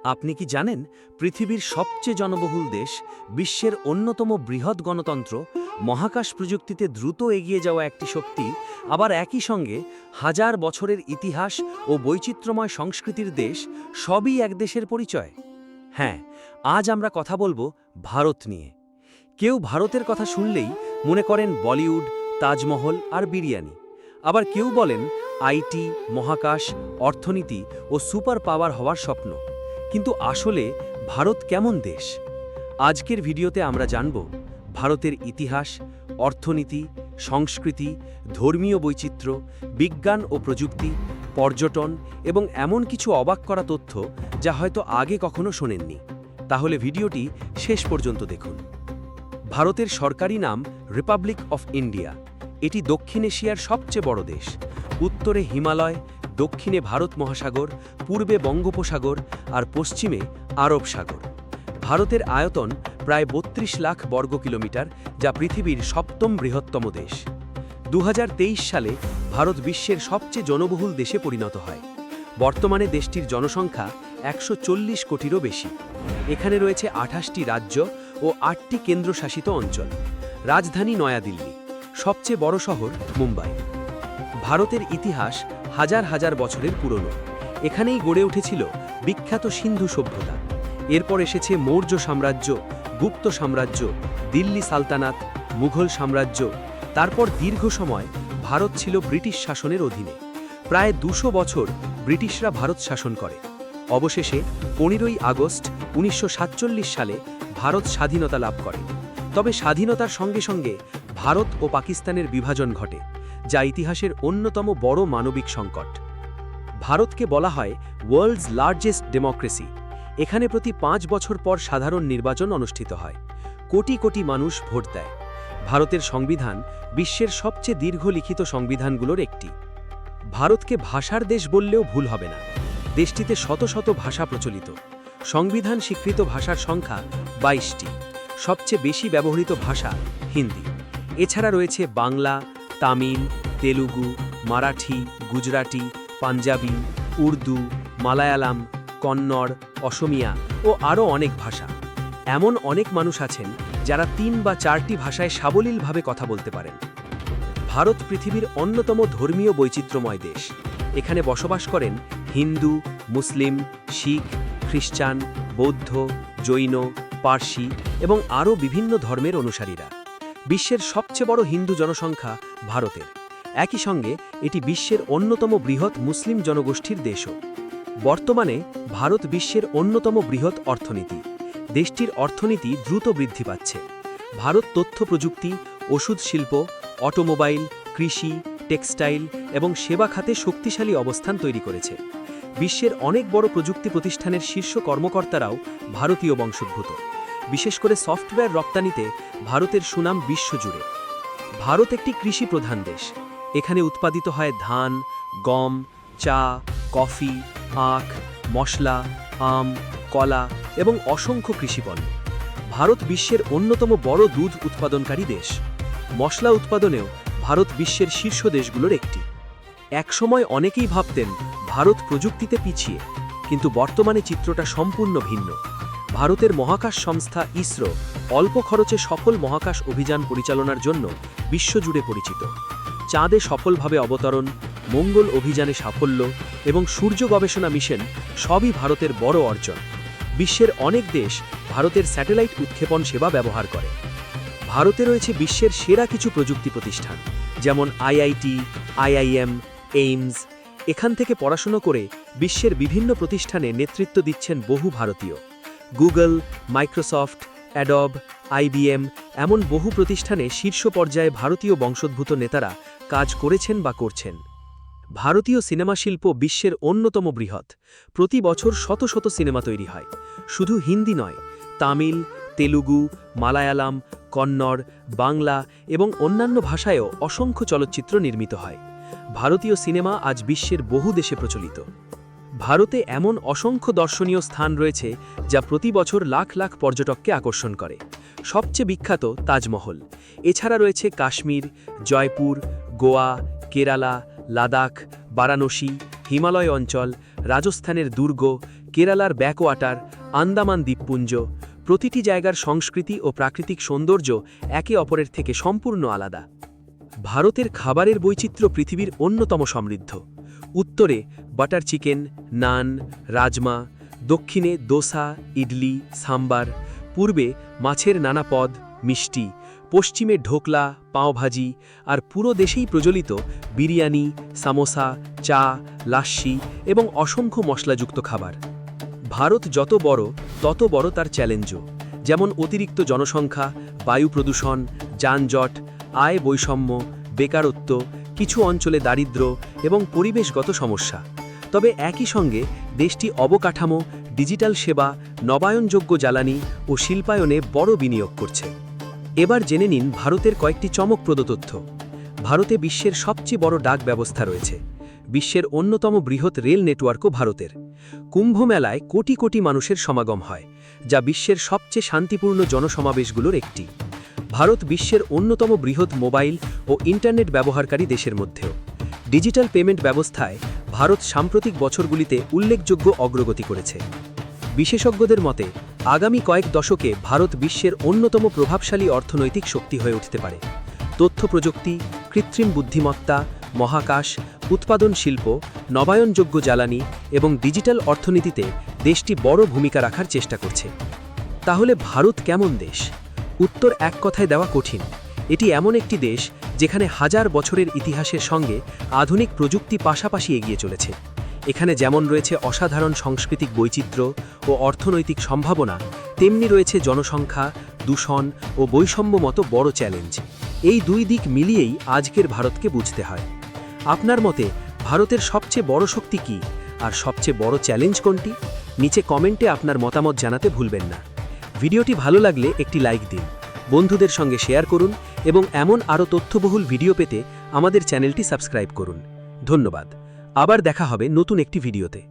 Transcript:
আপনি কি জানেন পৃথিবীর সবচেয়ে জনবহুল দেশ, বিশ্বের অন্যতম বৃহৎ গণতন্ত্র, মহাকাশ প্রযুক্তিতে দ্রুত এগিয়ে যাওয়া একটি শক্তি, আবার একই সঙ্গে হাজার বছরের ইতিহাস ও বৈচিত্র্যময় সংস্কৃতির দেশ, সবই এক দেশের পরিচয়? হ্যাঁ, আজ আমরা কথা বলবো ভারত নিয়ে। কেউ ভারতের কথা শুনলেই মনে করেন বলিউড, তাজমহল আর বিরিয়ানি। আবার কেউ বলেন আইটি, মহাকাশ, অর্থনীতি ও সুপার পাওয়ার হওয়ার স্বপ্ন। কিন্তু আসলে ভারত কেমন দেশ? আজকের ভিডিওতে আমরা জানব ভারতের ইতিহাস, অর্থনীতি, সংস্কৃতি, ধর্মীয় বৈচিত্র্য, বিজ্ঞান ও প্রযুক্তি, পর্যটন এবং এমন কিছু অবাক করা তথ্য যা হয়তো আগে কখনো শোনেননি। তাহলে ভিডিওটি শেষ পর্যন্ত দেখুন। ভারতের সরকারি নাম রিপাবলিক অফ ইন্ডিয়া। এটি দক্ষিণ এশিয়ার সবচেয়ে বড় দেশ। উত্তরে হিমালয়, দক্ষিণে ভারত মহাসাগর, পূর্বে বঙ্গোপসাগর আর পশ্চিমে আরব সাগর। ভারতের আয়তন প্রায় ৩২ লাখ বর্গ কিলোমিটার, যা পৃথিবীর সপ্তম বৃহত্তম দেশ। ২০২৩ সালে ভারত বিশ্বের সবচেয়ে জনবহুল দেশে পরিণত হয়। বর্তমানে দেশটির জনসংখ্যা ১৪০ কোটিরও বেশি। এখানে রয়েছে ২৮টি রাজ্য ও ৮টি কেন্দ্রশাসিত অঞ্চল। রাজধানী নয়াদিল্লি, সবচেয়ে বড় শহর মুম্বাই। ভারতের ইতিহাস হাজার হাজার বছরের পুরনো। এখানেই গড়ে উঠেছিল বিখ্যাত সিন্ধু সভ্যতা। এরপর এসেছে মৌর্য সাম্রাজ্য, গুপ্ত সাম্রাজ্য, দিল্লি সালতানাত, মুঘল সাম্রাজ্য। তারপর দীর্ঘ সময় ভারত ছিল ব্রিটিশ শাসনের অধীনে। প্রায় ২০০ বছর ব্রিটিশরা ভারত শাসন করে। অবশেষে ১৫ই আগস্ট ১৯৪৭ সালে ভারত স্বাধীনতা লাভ করে। তবে স্বাধীনতার সঙ্গে সঙ্গে ভারত ও পাকিস্তানের বিভাজন ঘটে, যা ইতিহাসের অন্যতম বড় মানবিক সংকট। ভারতকে বলা হয় ওয়ার্ল্ডস লার্জেস্ট ডেমোক্রেসি। এখানে প্রতি ৫ বছর পর সাধারণ নির্বাচন অনুষ্ঠিত হয়। কোটি কোটি মানুষ ভোট দেয়। ভারতের সংবিধান বিশ্বের সবচেয়ে দীর্ঘ লিখিত সংবিধানগুলোর একটি। ভারতকে ভাষার দেশ বললেও ভুল হবে না। দেশটিতে শত শত ভাষা প্রচলিত। সংবিধান স্বীকৃত ভাষার সংখ্যা ২২টি। সবচেয়ে বেশি ব্যবহৃত ভাষা হিন্দি। এছাড়া রয়েছে বাংলা, তামিল, তেলুগু, মারাঠি, গুজরাটি, পাঞ্জাবি, উর্দু, মালায়ালাম, কন্নড়, অসমিয়া ও আরও অনেক ভাষা। এমন অনেক মানুষ আছেন যারা ৩ বা ৪টি ভাষায় সাবলীলভাবে কথা বলতে পারেন। ভারত পৃথিবীর অন্যতম ধর্মীয় বৈচিত্র্যময় দেশ। এখানে বসবাস করেন হিন্দু, মুসলিম, শিখ, খ্রিস্টান, বৌদ্ধ, জৈন, পার্সি এবং আরও বিভিন্ন ধর্মের অনুসারীরা। বিশ্বের সবচেয়ে বড় হিন্দু জনসংখ্যা ভারতের। একই সঙ্গে এটি বিশ্বের অন্যতম বৃহৎ মুসলিম জনগোষ্ঠীর দেশও। বর্তমানে ভারত বিশ্বের অন্যতম বৃহৎ অর্থনীতি। দেশটির অর্থনীতি দ্রুত বৃদ্ধি পাচ্ছে। ভারত তথ্য প্রযুক্তি, ওষুধ শিল্প, অটোমোবাইল, কৃষি, টেক্সটাইল এবং সেবা খাতে শক্তিশালী অবস্থান তৈরি করেছে। বিশ্বের অনেক বড় প্রযুক্তি প্রতিষ্ঠানের শীর্ষ কর্মকর্তারাও ভারতীয় বংশোদ্ভূত। বিশেষ করে সফটওয়্যার রপ্তানিতে ভারতের সুনাম বিশ্বজুড়ে। ভারত একটি কৃষি প্রধান দেশ। এখানে উৎপাদিত হয় ধান, গম, চা, কফি, আখ, মশলা, আম, কলা এবং অসংখ্য কৃষিপণ্য। ভারত বিশ্বের অন্যতম বড় দুধ উৎপাদনকারী দেশ। মশলা উৎপাদনেও ভারত বিশ্বের শীর্ষ দেশগুলোর একটি। একসময় অনেকেই ভাবতেন ভারত প্রযুক্তিতে পিছিয়ে, কিন্তু বর্তমানে চিত্রটা সম্পূর্ণ ভিন্ন। ভারতের মহাকাশ সংস্থা ইসরো অল্প খরচে সফল মহাকাশ অভিযান পরিচালনার জন্য বিশ্বজুড়ে পরিচিত। চাঁদে সফলভাবে অবতরণ, মঙ্গল অভিযানে সাফল্য এবং সূর্য গবেষণা মিশন সবই ভারতের বড় অর্জন। বিশ্বের অনেক দেশ ভারতের স্যাটেলাইট উৎক্ষেপণ সেবা ব্যবহার করে। ভারতে রয়েছে বিশ্বের সেরা কিছু প্রযুক্তি প্রতিষ্ঠান, যেমন আইআইটি, আইআইএম, এইমস। এখান থেকে পড়াশোনা করে বিশ্বের বিভিন্ন প্রতিষ্ঠানে নেতৃত্ব দিচ্ছেন বহু ভারতীয়। গুগল, মাইক্রোসফট, অ্যাডব, আইবিএম এমন বহু প্রতিষ্ঠানে শীর্ষ পর্যায়ে ভারতীয় বংশোদ্ভূত নেতারা কাজ করেছেন বা করছেন। ভারতীয় সিনেমা শিল্প বিশ্বের অন্যতম বৃহৎ। প্রতি বছর শত শত সিনেমা তৈরি হয়। শুধু হিন্দি নয়, তামিল, তেলুগু, মালায়ালাম, কন্নড়, বাংলা এবং অন্যান্য ভাষায়ও অসংখ্য চলচ্চিত্র নির্মিত হয়। ভারতীয় সিনেমা আজ বিশ্বের বহু দেশে প্রচলিত। ভারতে এমন অসংখ্য দর্শনীয় স্থান রয়েছে যা প্রতি বছর লাখ লাখ পর্যটককে আকর্ষণ করে। সবচেয়ে বিখ্যাত তাজমহল। এছাড়া রয়েছে কাশ্মীর, জয়পুর, গোয়া, কেরালা, লাদাখ, বারাণসী, হিমালয় অঞ্চল, রাজস্থানের দুর্গ, কেরালার ব্যাকওয়াটার, আন্দামান দ্বীপপুঞ্জ, প্রতিটি জায়গার সংস্কৃতি ও প্রাকৃতিক সৌন্দর্য একে অপরের থেকে সম্পূর্ণ আলাদা। ভারতের খাবারের বৈচিত্র্য পৃথিবীর অন্যতম সমৃদ্ধ। উত্তরে বাটার চিকেন, নান, রাজমা, দক্ষিণে দোসা, ইডলি, সাম্বার, পূর্বে মাছের নানা পদ, মিষ্টি, পশ্চিমে ঢোকলা, পাওভাজি, আর পুরো দেশেই প্রচলিত বিরিয়ানি, সামোসা, চা, লাস্সি এবং অসংখ্য মশলাযুক্ত খাবার। ভারত যত বড় তত বড় তার চ্যালেঞ্জও, যেমন অতিরিক্ত জনসংখ্যা, বায়ু প্রদূষণ, যানজট, আয় বৈষম্য, বেকারত্ব, কিছু অঞ্চলে দারিদ্র্য এবং পরিবেশগত সমস্যা। তবে একই সঙ্গে দেশটি অবকাঠামো, ডিজিটাল সেবা, নবায়নযোগ্য জ্বালানি ও শিল্পায়নে বড় বিনিয়োগ করছে। এবার জেনে নিন ভারতের কয়েকটি চমকপ্রদ তথ্য। ভারতে বিশ্বের সবচেয়ে বড় ডাক ব্যবস্থা রয়েছে। বিশ্বের অন্যতম বৃহৎ রেল নেটওয়ার্কও ভারতের। কুম্ভ মেলায় কোটি কোটি মানুষের সমাগম হয়, যা বিশ্বের সবচেয়ে শান্তিপূর্ণ জনসমাবেশগুলোর একটি। ভারত বিশ্বের অন্যতম বৃহৎ মোবাইল ও ইন্টারনেট ব্যবহারকারী দেশের মধ্যেও। ডিজিটাল পেমেন্ট ব্যবস্থায় ভারত সাম্প্রতিক বছরগুলিতে উল্লেখযোগ্য অগ্রগতি করেছে। বিশেষজ্ঞদের মতে আগামী কয়েক দশকে ভারত বিশ্বের অন্যতম প্রভাবশালী অর্থনৈতিক শক্তি হয়ে উঠতে পারে। তথ্য প্রযুক্তি, কৃত্রিম বুদ্ধিমত্তা, মহাকাশ, উৎপাদন শিল্প, নবায়নযোগ্য জ্বালানি এবং ডিজিটাল অর্থনীতিতে দেশটি বড় ভূমিকা রাখার চেষ্টা করছে। তাহলে ভারত কেমন দেশ? উত্তর এক কথায় দেওয়া কঠিন। এটি এমন একটি দেশ যেখানে হাজার বছরের ইতিহাসের সঙ্গে আধুনিক প্রযুক্তি পাশাপাশি এগিয়ে চলেছে। এখানে যেমন রয়েছে অসাধারণ সাংস্কৃতিক বৈচিত্র্য ও অর্থনৈতিক সম্ভাবনা, তেমনি রয়েছে জনসংখ্যা, দূষণ ও বৈষম্য মতো বড় চ্যালেঞ্জ। এই দুই দিক মিলিয়েই আজকের ভারতকে বুঝতে হয়। আপনার মতে ভারতের সবচেয়ে বড় শক্তি কী, আর সবচেয়ে বড় চ্যালেঞ্জ কোনটি? নিচে কমেন্টে আপনার মতামত জানাতে ভুলবেন না। ভিডিওটি ভালো লাগলে একটি লাইক দিন, বন্ধুদের সঙ্গে শেয়ার করুন এবং এমন আরও তথ্যবহুল ভিডিও পেতে আমাদের চ্যানেলটি সাবস্ক্রাইব করুন। ধন্যবাদ। আবার দেখা হবে নতুন একটি ভিডিওতে।